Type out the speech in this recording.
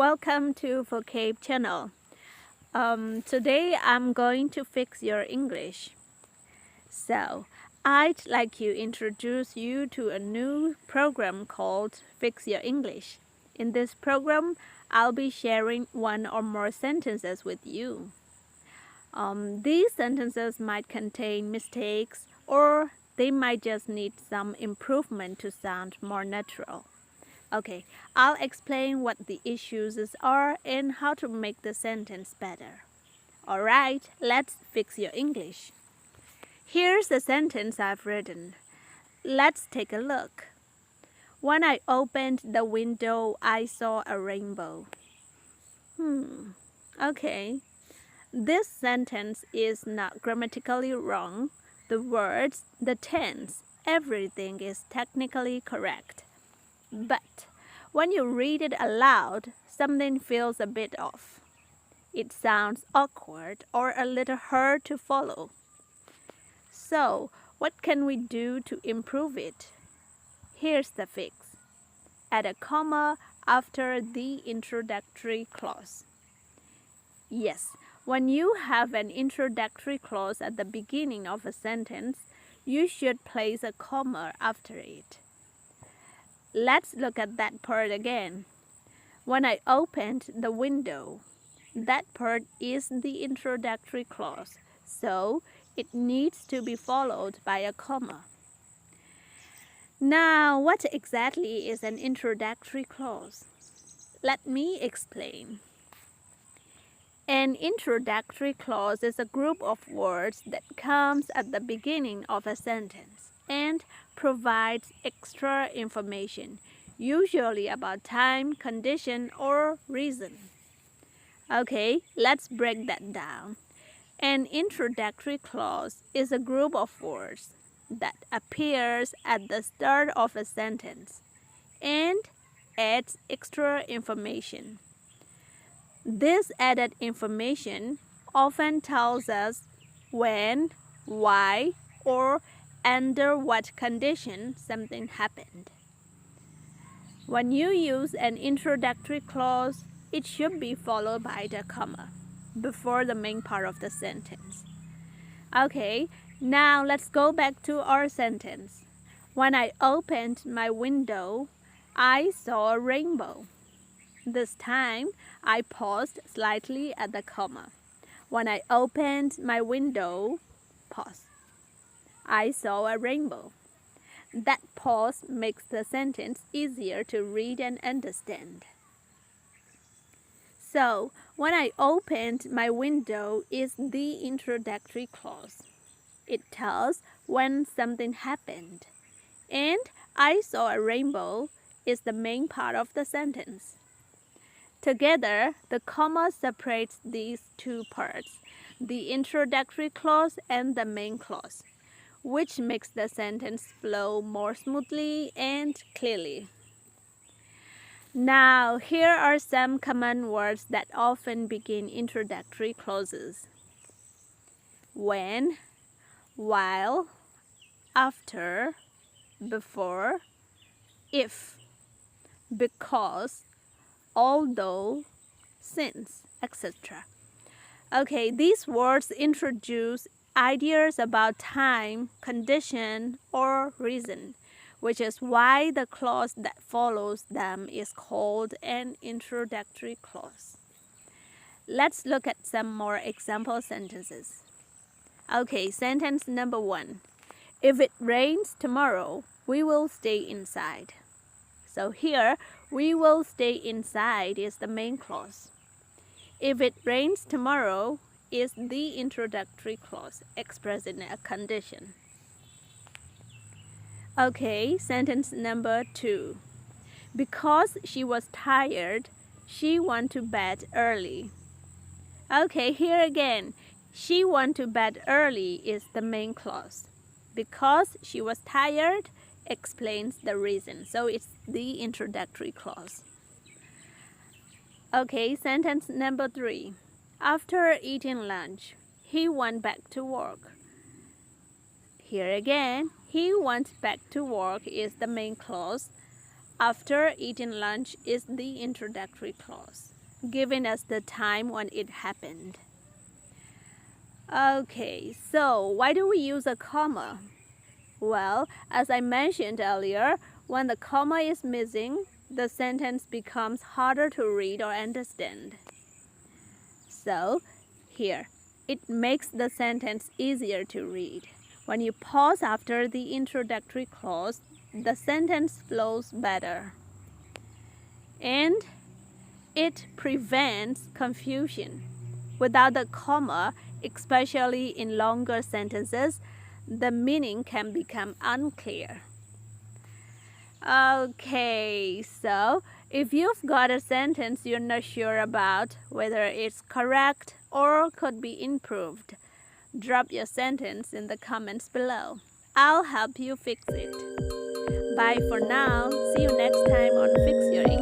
welcome to Vocab channel. Today I'm going to fix your English. So, I'd like to introduce you to a new program called Fix Your English. In this program, I'll be sharing one or more sentences with you. These sentences might contain mistakes or they might just need some improvement to sound more natural. Okay, I'll explain what the issues are and how to make the sentence better. Alright, let's fix your English. Here's the sentence I've written. Let's take a look. When I opened the window, I saw a rainbow. Okay. This sentence is not grammatically wrong. The words, the tense, everything is technically correct. But when you read it aloud, something feels a bit off. It sounds awkward or a little hard to follow. So, what can we do to improve it? Here's the fix. Add a comma after the introductory clause. Yes, when you have an introductory clause at the beginning of a sentence, you should place a comma after it. Let's look at that part again. When I opened the window, that part is the introductory clause, so it needs to be followed by a comma. Now, what exactly is an introductory clause? Let me explain. An introductory clause is a group of words that comes at the beginning of a sentence and provides extra information, usually about time, condition, or reason. Okay, let's break that down. An introductory clause is a group of words that appears at the start of a sentence and adds extra information. This added information often tells us when, why, or under what condition something happened. When you use an introductory clause, it should be followed by the comma before the main part of the sentence. Okay, now let's go back to our sentence. When I opened my window, I saw a rainbow. This time, I paused slightly at the comma. When I opened my window, pause. I saw a rainbow. That pause makes the sentence easier to read and understand. So, when I opened my window is the introductory clause. It tells when something happened. And I saw a rainbow is the main part of the sentence. Together, the comma separates these two parts, the introductory clause and the main clause, which makes the sentence flow more smoothly and clearly. Now, here are some common words that often begin introductory clauses. When, while, after, before, if, because, although, since, etc. Okay, these words introduce ideas about time, condition, or reason, which is why the clause that follows them is called an introductory clause. Let's look at some more example sentences. Okay, sentence number 1. If it rains tomorrow, we will stay inside. So here, we will stay inside is the main clause. If it rains tomorrow is the introductory clause expressing a condition. Okay, sentence number 2. Because she was tired, she went to bed early. Okay, here again, she went to bed early is the main clause. Because she was tired explains the reason, so it's the introductory clause. Okay, sentence number 3. After eating lunch, he went back to work. Here again, he went back to work is the main clause. After eating lunch is the introductory clause. giving us the time when it happened. Okay, so why do we use a comma? Well, as I mentioned earlier, when the comma is missing, the sentence becomes harder to read or understand. So, here, it makes the sentence easier to read. When you pause after the introductory clause, the sentence flows better. And it prevents confusion. Without the comma, especially in longer sentences, the meaning can become unclear. Okay, so if you've got a sentence you're not sure about whether it's correct or could be improved, drop your sentence in the comments below. I'll help you fix it. Bye for now. See you next time on Fix Your English.